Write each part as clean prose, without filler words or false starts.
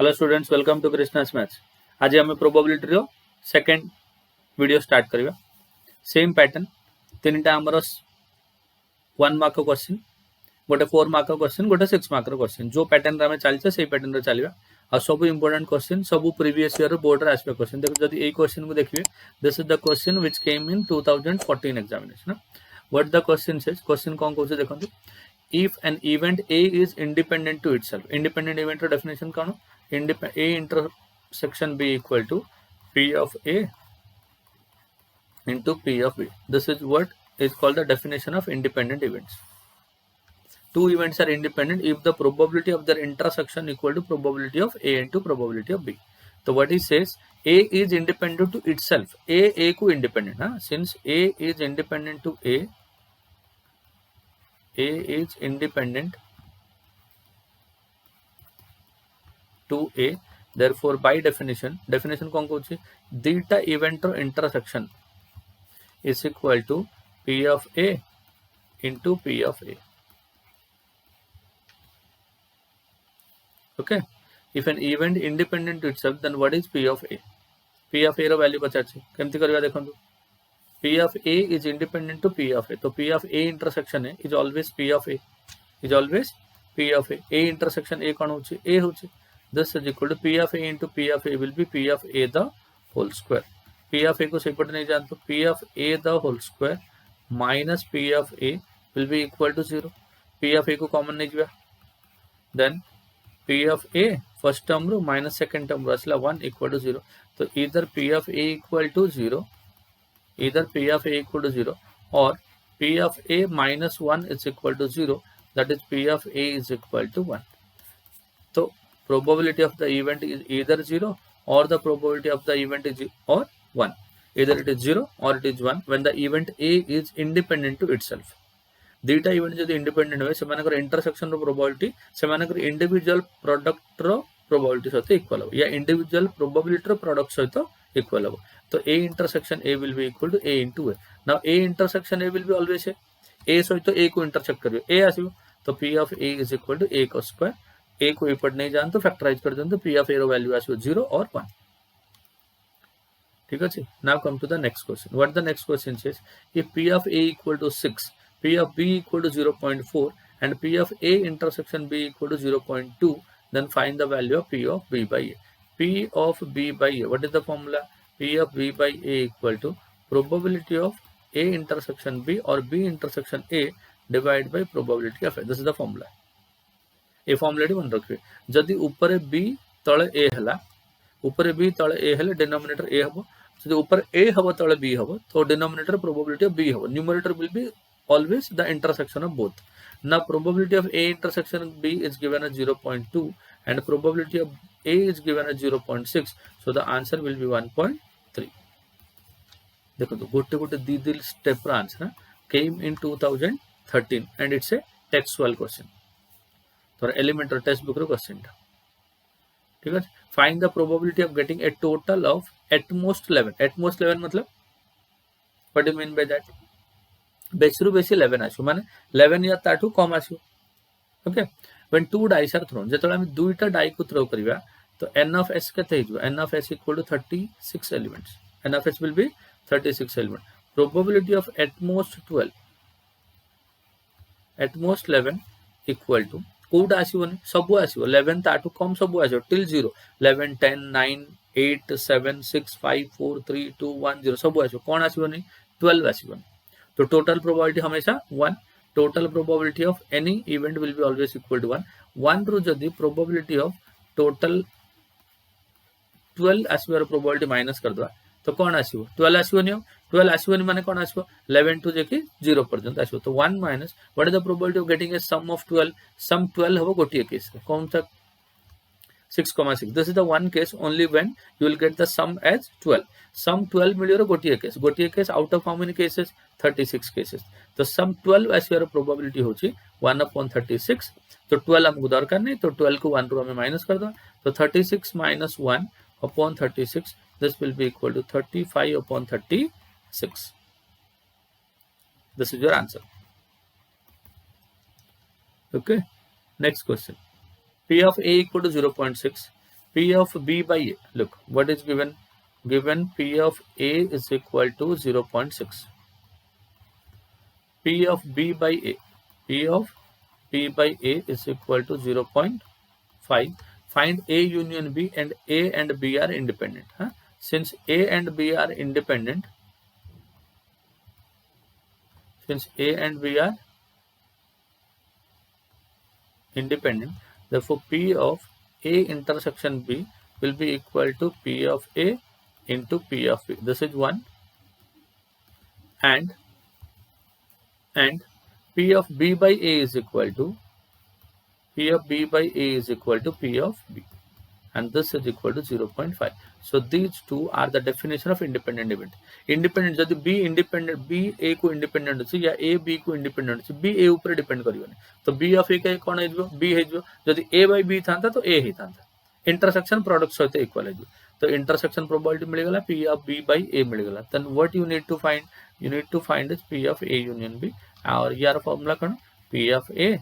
Hello students, welcome to Krishna's maths. आज आम probability रो सेकंड वीडियो स्टार्ट करवा। सेम पैटर्न तीन टा आमर 1 मार्क क्वेश्चन, गोटे 4 मार्क क्वेश्चन, गोटे 6 मार्क क्वेश्चन। जो पैटर्न रे चलते से पैटर्न रे चलवा। आ सब इंपोर्टेंट क्वेश्चन, सब प्रीवियस ईयर बोर्ड रे आसपे क्वेश्चन। देखो जदी ए क्वेश्चन को देखिए, this is the question which came in 2014 examination. What the question says, question कोन कहू देखो, if an event A is independent to itself, independent event definition कौन, A intersection B equal to P of A into P of B. This is what is called the definition of independent events. Two events are independent if the probability of their intersection equal to probability of A into probability of B. So what he says, A is independent to itself. A को independent, huh? Since A is independent to A is independent to A, therefore by definition कौन कहूँ, theta event intersection is equal to P of A into P of A. Okay, if an event independent to itself, then what is P of A? P of A रो value पचार केमती करवा देखो। P of A is independent to P of A, तो P of A intersection is always P of A, is always P of A. A intersection A कौन होची, A होची. This is equal to P of A into P of A will be P of A the whole square. P of A को सेपट नहीं जानते, P of A the whole square minus P of A will be equal to 0. P of A को common नहीं जुआ, then P of A first term row minus second term रो असला 1 equal to 0. तो either P of A equal to 0, either P of A equal to 0 or P of A minus 1 is equal to 0, that is P of A is equal to 1. So probability of the event is either 0 or the probability of the event is or 1. Either it is 0 or it is 1 when the event A is independent to itself. दीटा event जब independent हुए से intersection रो probability से individual product रो probability सहित equal हो या इंडिविजुअल प्रोबेबिलिटी रो प्रोडक्ट सहित इक्वल हो। तो A intersection A will be equal to A into A. Now A intersection A will be always A सहित A को इंटरसेक्ट करियो, A आसीबो, तो P of A is equal to A को स्क्वायर. A को एपट नहीं जान तो फैक्टराइज कर देन, तो P ऑफ A रो वैल्यू आसीबो 0 और 1. ठीक अछि. Now come to the next question. What the next question says, if P of A equal to 6, P of B equal to 0.4 and P of A intersection B equal to 0.2, then find the value of P of B by A. P of B by A, what is the formula? P of B by A equal to probability of A intersection B or B intersection A divided by probability of A. This is the formula. A formula मन रखिए. जदि ऊपर B तले A हला, ऊपर B तले A हले denominator A हबो. जदि ऊपर A हबो तले B हबो, तो denominator probability of B हबो. Numerator will be always the intersection of both. Now probability of A intersection B is given as 0.2 and probability of A is given as 0.6, so the answer will be 1.3. देखो तो गोटे गोटे दी step रा answer came in 2013 and it's a textual question. तो elementary text book रो question था. ठीक है. Find the probability of getting A total of at most 11. Eight most 11 मतलब what do mean by that? बेसी रु बेसी 11 आसो, माने 11 या ताठू कम आसो. Okay. When two dice are thrown, जेतले हम दुईटा डाई को थ्रो करबा, तो n of s केते हिजो? n of s equal to 36 elements. n of s will be 36 element. Probability of at most 12, at most 11 equal to कोड आसीबोनी, सब आसीबो 11 ताठू कम सब आसीबो टिल 0. 11 10 9 8 7 6 5 4 3 2 1 0 सब आसीबो. कोन आसीबोनी? 12 आसीबोनी. तो टोटल प्रोबेबिलिटी हमेशा 1. Total probability of any event will be always equal to 1. 1 रू जदी प्रोबेबिलिटी ऑफ टोटल 12 आसीबार प्रोबेबिलिटी माइनस कर दवा, तो कोन आसीबो? 12 आसीबोनी. 12 आसीबोनी माने कोन आसीबो? 11 टू जे कि 0 पर्यंत आसीबो. तो 1 minus what is the probability of getting a sum of 12? Sum 12 हबो गोटिए केस रे. कोन तक? 6,6. This is the one case only when you will get the sum as 12. Sum 12 मिलियो गोटिए केस. गोटिए case out of how many cases? 36 cases. तो sum 12 आसीबार probability होची 1/36. तो 12 हमको दरकार नहीं, तो 12 को 1 रो हमें माइनस कर दो. तो 36 minus 1/36, this will be equal to 35/36. This is your answer. Okay. Next question. P of A equal to 0.6, P of B by A. Look, what is given? Given P of A is equal to 0.6. P of B by A. P of B by A is equal to 0.5. Find A union B, and A and B are independent. Since A and B are independent, therefore P of A intersection B will be equal to P of A into P of B. This is one. And P of B by A is equal to P of B by A is equal to P of B, and this is equal to 0.5. So these two are the definition of independent event. Independent जब B independent, B A को independent अच्छी या A B को independent अच्छी, B A ऊपर depend करियोने, तो B of A का कौन है जो B है जो जब A by B था तो A ही था, intersection product सहित equal है जो, तो intersection probability मिलेगा P of B by A मिलेगा. Then what you need to find? You need to find is P of A union B, और यार formula कौन? P of A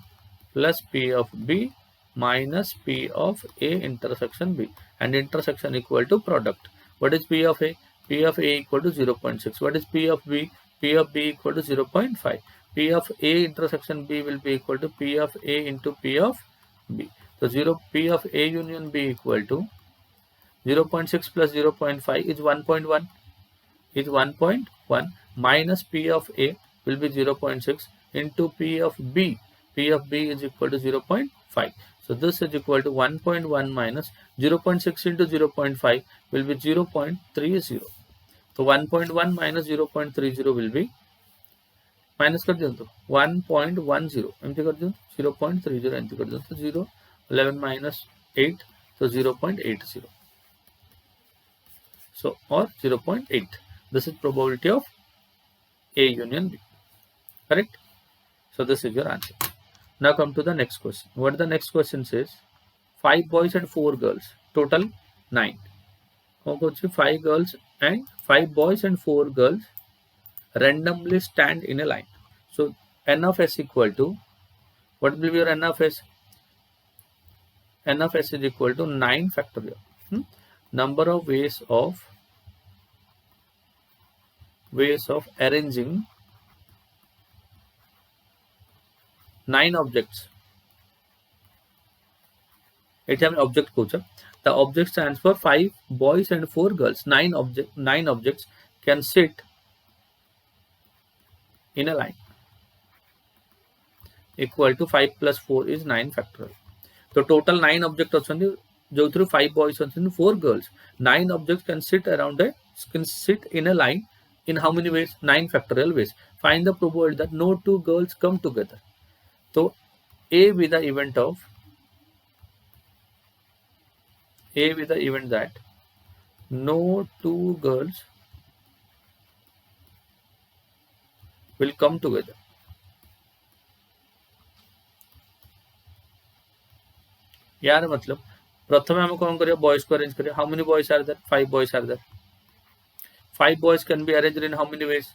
plus P of B minus P of A intersection B, and intersection equal to product. What is P of A? P of A equal to 0.6. What is P of B? P of B equal to 0.5. P of A intersection B will be equal to P of A into P of B. So P of A union B equal to 0.6 plus 0.5 is 1.1. Is 1.1 minus P of A will be 0.6 into P of B. P of B is equal to 0.5. So this is equal to 1.1 minus 0.6 into 0.5 will be 0.30. So 1.1 minus 0.30 will be minus कर दियो तो 1.10 एमती कर दियो 0.30 एमती कर दियो तो 0 11 minus 8 so 0.80. So or 0.8. This is probability of A union B. Correct? So this is your answer. Now come to the next question. What the next question says? 5 boys and 4 girls. Total 9. 5 girls and 5 boys and 4 girls randomly stand in a line. So n of s equal to, what will be your n of s? N of s is equal to 9 factorial. Number of ways of arranging 9 objects. It has an object coach. The object stands for 5 boys and 4 girls. 9 objects can sit in a line. Equal to 5 plus 4 is 9 factorial. So total 9 objects are जो through 5 boys and 4 girls. 9 objects can sit in a line in how many ways? 9 factorial ways. Find the probability that no 2 girls come together. So A with the event that no 2 girls will come together. यार मतलब प्रथम हम कौन करिया boys को arrange करिया. How many boys are there? 5 boys are there. 5 boys can be arranged in how many ways?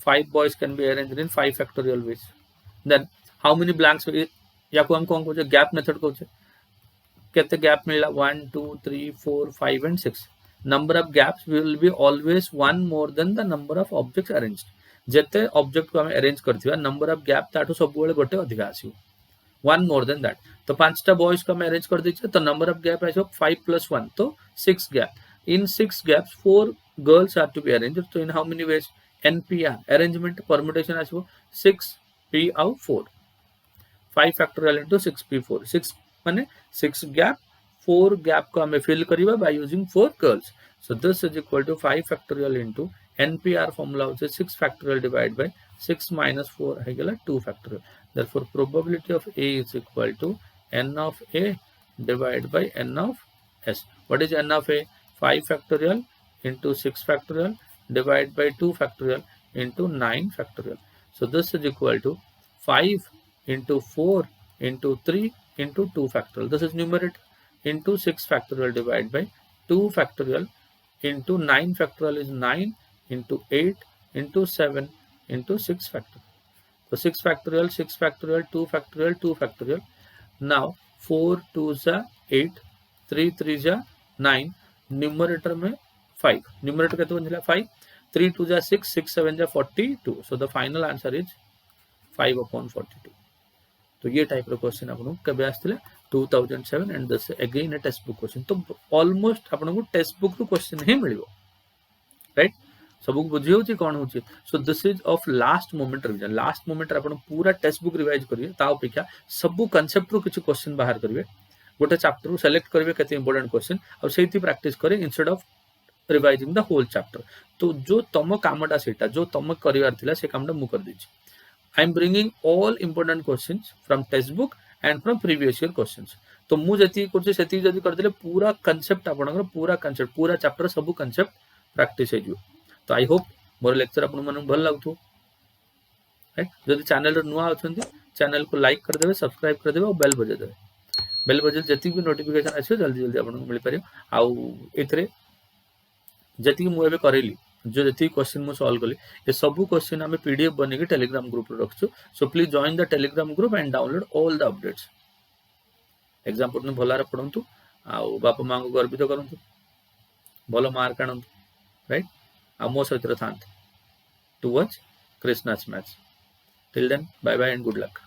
5 boys can be arranged in 5 factorial ways. Then how many blanks? या को हम कौन को गैप मेथड को कितने gap मिला? 1 2 3 4 5 and 6. Number of gaps will be always one more than the number of objects arranged. जेते object को हम अरेंज करथिबा नंबर ऑफ गैप ताठो सब बेले गोटे अधिक आसीउ. One more than that. तो 5टा बॉयज को हम अरेंज कर दीजिए तो number of gap iso 5 plus 1 तो 6 gap. In 6 gaps 4 girls are to be arranged. So in how many ways? NPR arrangement permutation iso 6p out 4. 5 factorial into 6p4. 6 माने 6 gap 4 gap को हमें fill करिबा by using 4 girls. So this is equal to 5 factorial into NPR formula which is 6 factorial divided by 6 minus 4 है 2 factorial. Therefore probability of A is equal to n of A divided by n of S. What is n of A? 5 factorial into 6 factorial divided by 2 factorial into 9 factorial. So this is equal to 5 into 4 into 3 into 2 factorial. This is numerator into 6 factorial divided by 2 factorial into 9 factorial is 9 into 8 into 7 into 6 factorial. So 6 factorial, 6 factorial, 2 factorial, 2 factorial. Now 4 2s are 8, 3 3 जा 9, numerator में 5, numerator केते बनथिला 5, 3 2 जा 6, 6 7 जा 42, so the final answer is 5/42. तो ये type रो question आपन केबे आस्थिले 2007 and this again A text book question. तो ऑलमोस्ट आपन को टेक्स्ट बुक रो क्वेश्चन ही मिलिबो, राइट. सब बुझी होची कोन होची. So this is of last moment revision. Last moment रे आपन पूरा टेक्स्ट बुक रिवाइज करिवे, ता अपेक्षा सब कांसेप्ट रो किछ क्वेश्चन बाहर करिवे, गोटे चैप्टर रो सिलेक्ट करिवे केते इंपोर्टेंट क्वेश्चन और सेठी प्रैक्टिस करे instead of revising the whole chapter. तो जो तम कामटा सेटा जो तम करिवार थिला से कामटा मु कर दिछि. I am bringing all important questions from textbook and from previous year questions. तो मु जति करछ सेति जति करदेले पूरा कांसेप्ट आपनकर पूरा कांसेप्ट पूरा चैप्टर सब कांसेप्ट प्रैक्टिस हे जो. तो आई होप मोर लेक्चर आपन मन भल लागथो, राइट. जदि चैनल नुआ अछंती चैनल को लाइक कर देबे, सब्सक्राइब कर देबे और बेल बजे देबे. बेल बजे जति भी नोटिफिकेशन आछो जल्दी जल्दी आपन को मिल परियो. आउ एथरे जति मु एबे करेली जो जति क्वेश्चन मु सॉल्व कली ये सब क्वेश्चन हमें पीडीएफ बने के टेलीग्राम ग्रुप रे रखछु. So please join the Telegram group and download all the updates. Exam पढनु भलारे पढंतु आ बापा मां को गर्वित करंतु, भलो मार्क आनंतु, राइट. आ मो सहित थांत to watch Krishna's maths. Till then bye bye and good luck.